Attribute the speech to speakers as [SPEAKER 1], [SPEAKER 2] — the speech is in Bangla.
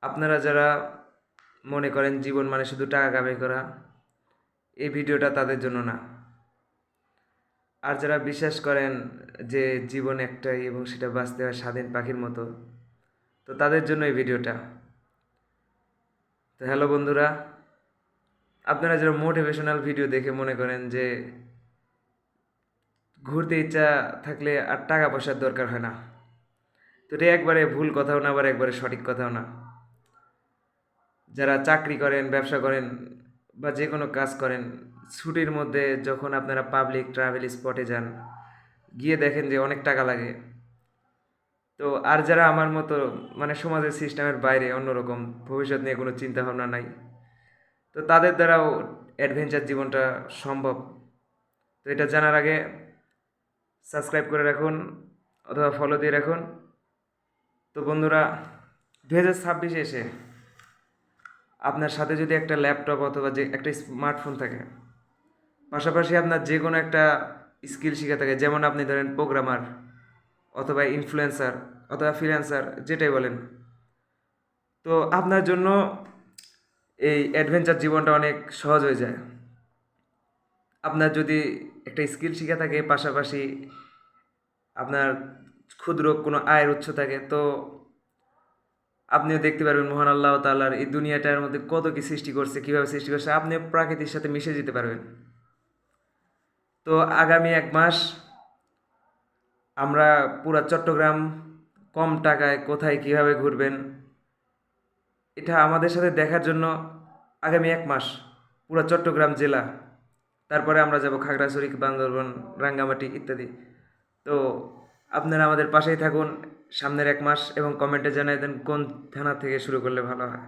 [SPEAKER 1] আপনারা যারা মনে করেন জীবন মানে শুধু টাকা কামাই করা, এই ভিডিওটা তাদের জন্য না। আর যারা বিশ্বাস করেন যে জীবন একটাই এবং সেটা বাঁচতে হয় স্বাধীন পাখির মতো, তো তাদের জন্য এই ভিডিওটা। তো হ্যালো বন্ধুরা, আপনারা যারা মোটিভেশনাল ভিডিও দেখে মনে করেন যে ঘুরতে ইচ্ছা থাকলে আর টাকা পয়সার দরকার হয় না, তো এটা একবারে ভুল কথাও না, আবার একবারে সঠিক কথাও না। যারা চাকরি করেন, ব্যবসা করেন বা যে কোনো কাজ করেন, ছুটির মধ্যে যখন আপনারা পাবলিক ট্রাভেল স্পটে যান, গিয়ে দেখেন যে অনেক টাকা লাগে। তো আর যারা আমার মতো মানে সমাজের সিস্টেমের বাইরে অন্যরকম, ভবিষ্যৎ নিয়ে কোনো চিন্তা ভাবনা নাই, তো তাদের দ্বারাও অ্যাডভেঞ্চার জীবনটা সম্ভব। তো এটা জানার আগে সাবস্ক্রাইব করে রাখুন অথবা ফলো দিয়ে রাখুন। তো বন্ধুরা, 2026 এসে আপনার সাথে যদি একটা ল্যাপটপ অথবা যে একটা স্মার্টফোন থাকে, পাশাপাশি আপনার যে কোনো একটা স্কিল শিখে থাকে, যেমন আপনি ধরেন প্রোগ্রামার অথবা ইনফ্লুয়েন্সার অথবা ফ্রিল্যান্সার, যেটাই বলেন, তো আপনার জন্য এই অ্যাডভেঞ্চার জীবনটা অনেক সহজ হয়ে যায়। আপনার যদি একটা স্কিল শিখে থাকে, পাশাপাশি আপনার ক্ষুদ্র কোনো আয়ের উৎস থাকে, তো আপনিও দেখতে পারবেন মহান আল্লাহ তাআলার এই দুনিয়াটার মধ্যে কত কি সৃষ্টি করছে, কীভাবে সৃষ্টি করছে, আপনিও প্রকৃতির সাথে মিশে যেতে পারবেন। তো আগামী 1 মাস আমরা পুরা চট্টগ্রাম কম টাকায় কোথায় কিভাবে ঘুরবেন, এটা আমাদের সাথে দেখার জন্য আগামী 1 মাস পুরা চট্টগ্রাম জেলা, তারপরে আমরা যাব খাগড়াছড়ি, বান্দরবান, রাঙ্গামাটি ইত্যাদি। তো আপনারা আমাদের পাশেই থাকুন সামনের 1 মাস এবং কমেন্টে জানিয়ে দেন কোন থানা থেকে শুরু করলে ভালো হয়।